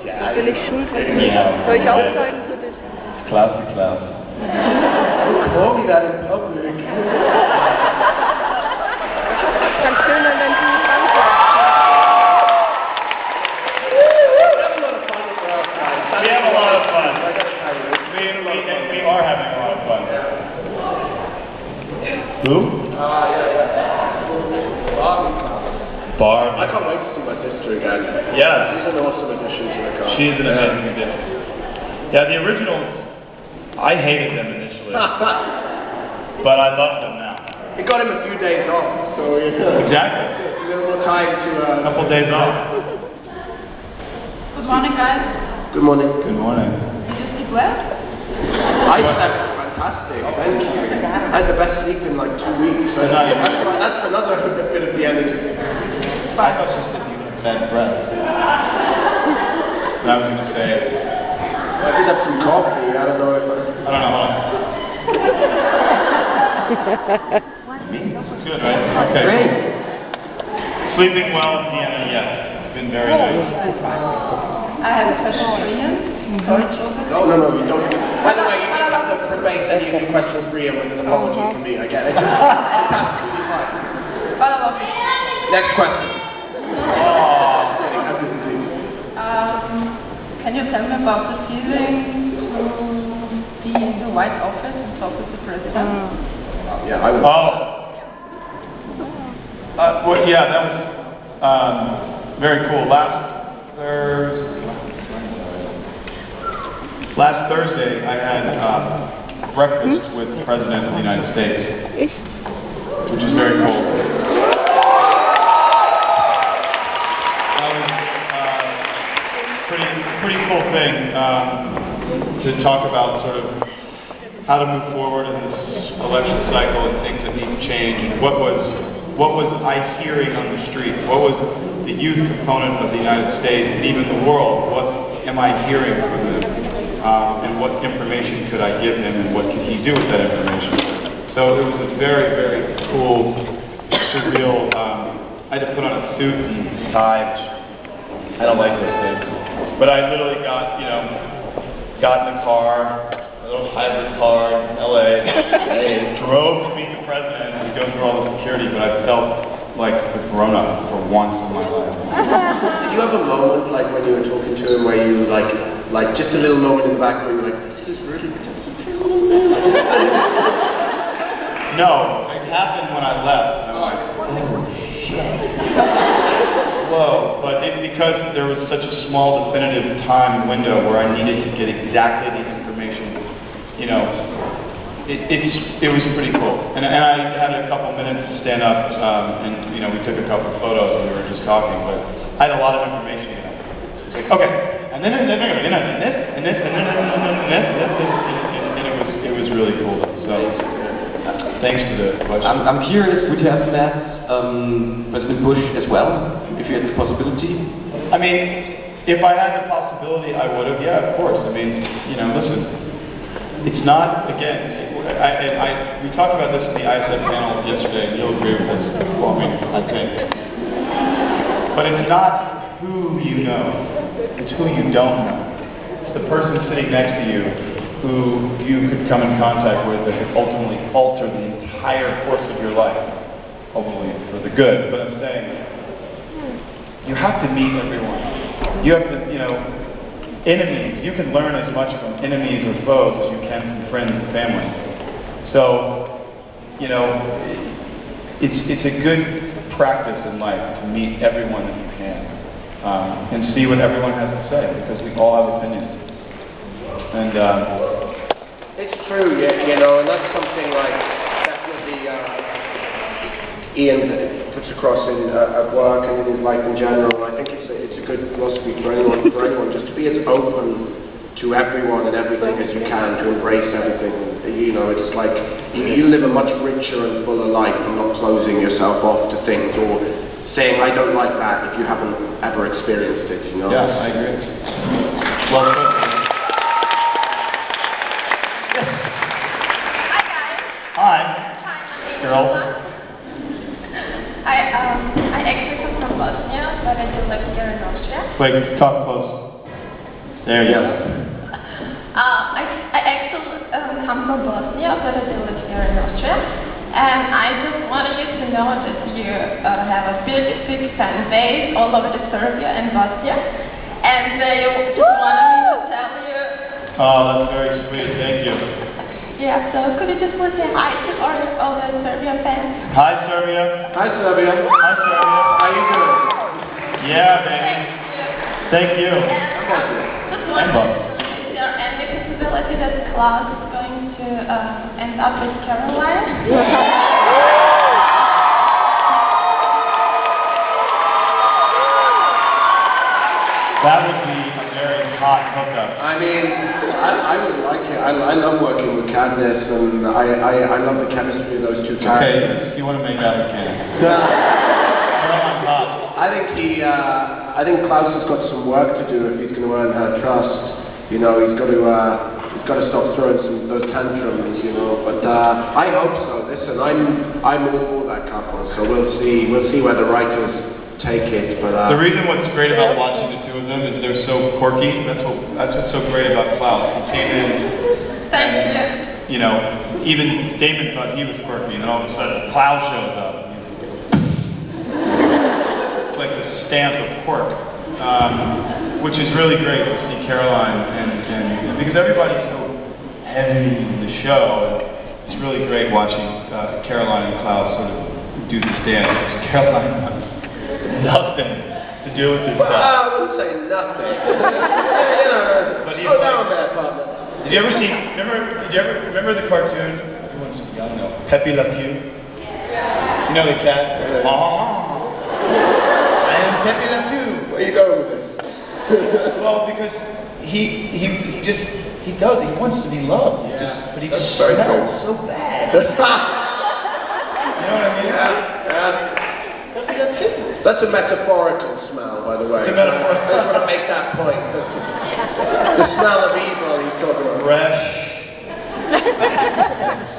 Natürlich Schultreffen. Soll ich auch zeigen für dich? Klasse. Call me that in public. Ganz schön, wenn du We have a lot of fun. We are having a lot of fun. Who? Barbie. I can't wait to see my sister again. Yes. She's an awesome addition to the cast. She is an amazing addition. Yeah, the originals, I hated them initially. But I love them now. It got him a few days off, so Exactly. a little more time to... A couple days off. Good morning, guys. Good morning. Good morning. Did you sleep well? I slept fantastic, thank you. I had the best sleep in like 2 weeks. So that's another bit of the energy. I thought she said you had bad breath. And I was going to say... I did have some coffee, I don't know if I don't know. It's good, right? Okay. Great. Sleeping well in Vienna, yes. It's been very nice. I have a question for you. Sorry, children. No, you don't. By the way, you don't have to debate any of your questions free with an apology from me, I get it. It's absolutely fine. Follow up. Next question. Can you tell me about the feeling to be in the White Office and talk with the president? Yeah, I was. Well, yeah, that was very cool. Last Thursday, I had breakfast with the President of the United States, which is very cool. That was pretty cool thing to talk about sort of how to move forward in this election cycle and things that need to change. And what was I hearing on the street? What was the youth component of the United States and even the world? What am I hearing from them? And what information could I give him, and what could he do with that information? So it was a very, very cool, surreal. I had to put on a suit and tie. I don't like those things, but I literally got in the car, a little hybrid car in LA, drove to meet the president and go through all the security. But I felt like a grown-up for once in my life. Did you have a moment, like when you were talking to him, where you like just a little moment in the back where you were like, this is really No, it happened when I left. And I'm like, oh shit. Whoa. But because there was such a small definitive time window where I needed to get exactly the information, it was pretty cool. And I had a couple minutes to stand up, and we took a couple photos and we were just talking, but I had a lot of information. Like, okay, and then this, and this, and it was really cool. So, thanks for the question. I'm curious, would you have met President Bush as well, if you had the possibility? I mean, if I had the possibility, I would have. Yeah, of course. I mean, listen, it's not, again, we talked about this in the ISF panel yesterday, and you'll agree with this for me, I think. But it's not who you know, it's who you don't know. It's the person sitting next to you who you could come in contact with that could ultimately alter the entire course of your life, hopefully for the good. But I'm saying, you have to meet everyone. You have to, enemies. You can learn as much from enemies or foes as you can from friends and family. So, it's a good practice in life to meet everyone that you can. And see what everyone has to say, because we all have opinions. And it's true, and that's something like definitely Ian puts across in at work and in his life in general. I think it's a good philosophy for anyone just to be as open to everyone and everything as you can, to embrace everything. It's like you live a much richer and fuller life from not closing yourself off to things or saying, I don't like that, if you haven't ever experienced it, Yeah, I agree. Well put. Hi, girls. I actually come from Bosnia, but I do live here in Austria. Wait, talk close. There you go. I actually come from Bosnia, but I do live here in Austria. And I just wanted you to know that you have a big fan base all over Serbia and Bosnia. And you just wanted me to tell you. Oh, that's very sweet. Thank you. Yeah, so could you just please say hi to all the Serbian fans? Hi, Serbia. Hi, Serbia. Hi, Serbia. How you doing? Yeah, baby. Thank you. Just wondering, is there any possibility that Klaus is going to end up with Caroline? That would be a very hot hookup. I mean, I would like it. I love working with Candice, and I love the chemistry of those two characters. Okay, if you want to make out, you can. I think Klaus has got some work to do if he's going to earn her trust. You know, he's got to stop throwing those tantrums. You know, but I hope so. Listen, I'm all for that couple, so we'll see where the writers take it. But the reason what's great about watching the two of them is they're so quirky. That's what's so great about Klaus. He came in, and you know, even Damon thought he was quirky, and then all of a sudden Klaus shows up. It's like the stamp of quirk, which is really great to see Caroline and because everybody's so heavy in the show. It's really great watching Caroline and Klaus sort of do the dance. Caroline. Nothing to do with this stuff. I wouldn't say nothing. You know, slow down there, partner. Did you ever see? Remember the cartoon? Everyone's young now. Pepe Le Pew. You know the cat? I am Pepe Le Pew. Where are you going with this? Well, because he wants to be loved. But he That's very smells cool. so bad. You know what I mean? Yeah. That's a metaphorical smell, by the way. It's a metaphorical. I just want to make that point. The smell of evil he's talking about. Fresh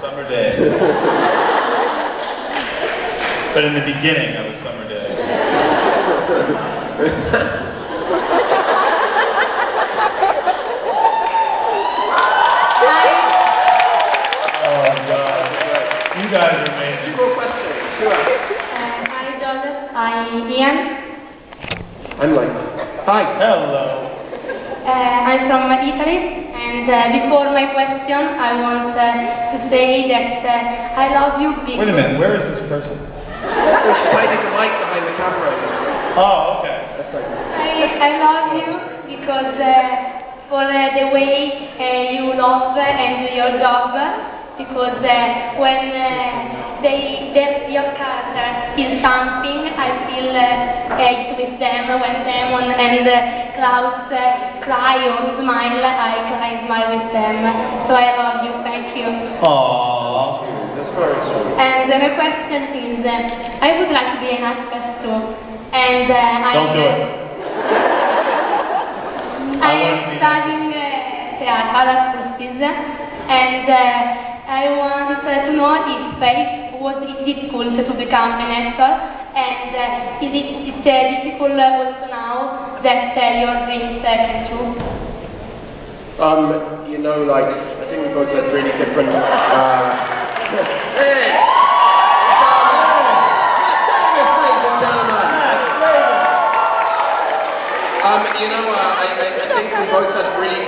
summer day. But in the beginning of a summer day. Oh God. You guys are amazing. 2 more questions. 2 hours. Hi, Ian. I'm like, hi. Hello. I'm from Italy, and before my question, I want to say that I love you because... Wait a minute, where is this person? She's hiding the mic behind the camera. Oh, okay. That's like... I love you because for the way you love and do your job, because when your character feels something, I feel it with them. When Damon and Klaus cry or smile, I cry and smile with them. So I love you, thank you. Aww. That's very sweet. And my question is, I would like to be an actress too. And Don't do it. I'm studying theater courses, and I want to know if was it difficult to become an actor, and is it difficult also now that your dreams come true? You know, like, I think we both had really different, you know, I think we both had really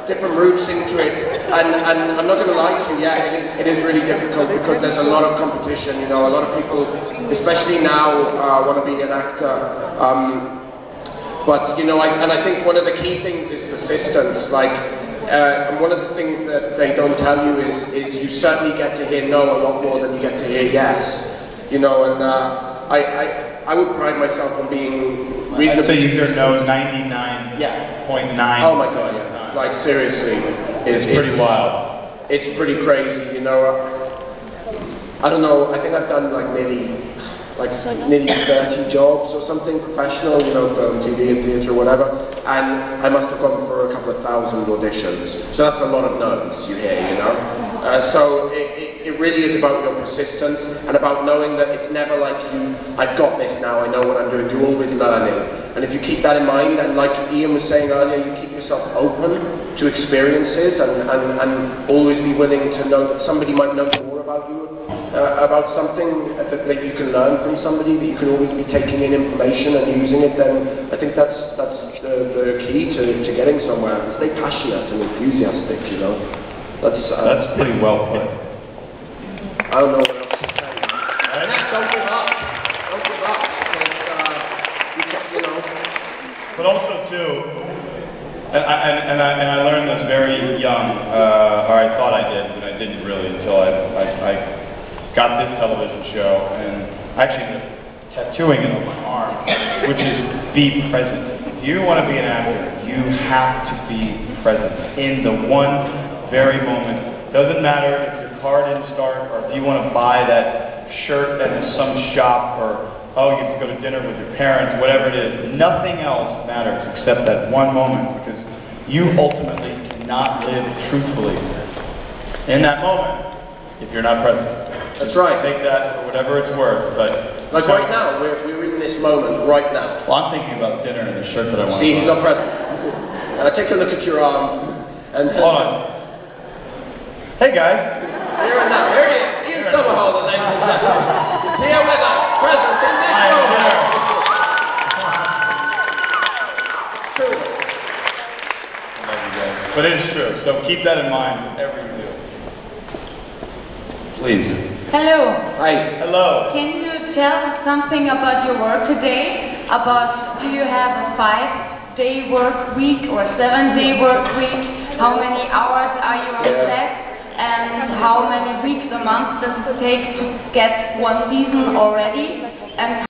different routes into it, and I'm not going to lie to you, yeah, it is really difficult because there's a lot of competition, you know, a lot of people, especially now, want to be an actor, but, you know, I think one of the key things is persistence, like, and one of the things that they don't tell you is you certainly get to hear no a lot more than you get to hear yes, you know, and I would pride myself on being reasonably... I'd say you hear no 99.9. Oh my God, yeah. Like, seriously. It's pretty wild. It's pretty crazy, you know. I don't know, I think I've done like nearly 30 jobs or something, professional, you know, film, TV and theatre or whatever, and I must have gone for a couple of thousand auditions. So that's a lot of no's you hear, you know. So it really is about your persistence and about knowing that it's never like I've got this now, I know what I'm doing. You're always learning. And if you keep that in mind, and like Ian was saying earlier, you keep yourself open to experiences and always be willing to know that somebody might know more about you, about something that you can learn from somebody, that you can always be taking in information and using it, then I think that's the key to getting somewhere. Stay passionate and enthusiastic, you know. That's pretty well put. I don't know what else to say. Don't give up. Don't give up. Because, you know. But also too, and I learned this very young, or I thought I did, but I didn't really until I got this television show, and actually tattooing it on my arm, which is be present. If you want to be an actor, you have to be present in the one very moment. Doesn't matter if your car didn't start, or if you want to buy that shirt at some shop, or oh, you have to go to dinner with your parents, whatever it is. Nothing else matters except that one moment, because you ultimately cannot live truthfully in that moment if you're not present. That's right. Take that for whatever it's worth, but like right now, we're in this moment right now. Well, I'm thinking about dinner and the shirt that I want to buy. See, he's not present. Take a look at your arm and hold on. Hey guys. Here and now. Here he is. Ian Somerhalder, ladies and gentlemen. Here with us, present in this moment. True. I love you guys. But it is true, so keep that in mind whatever you do. Please. Hello. Hi. Hello. Can you tell something about your work today? Do you have a 5-day work week or 7-day work week? How many hours are you on set? And how many weeks or months does it take to get one season already? And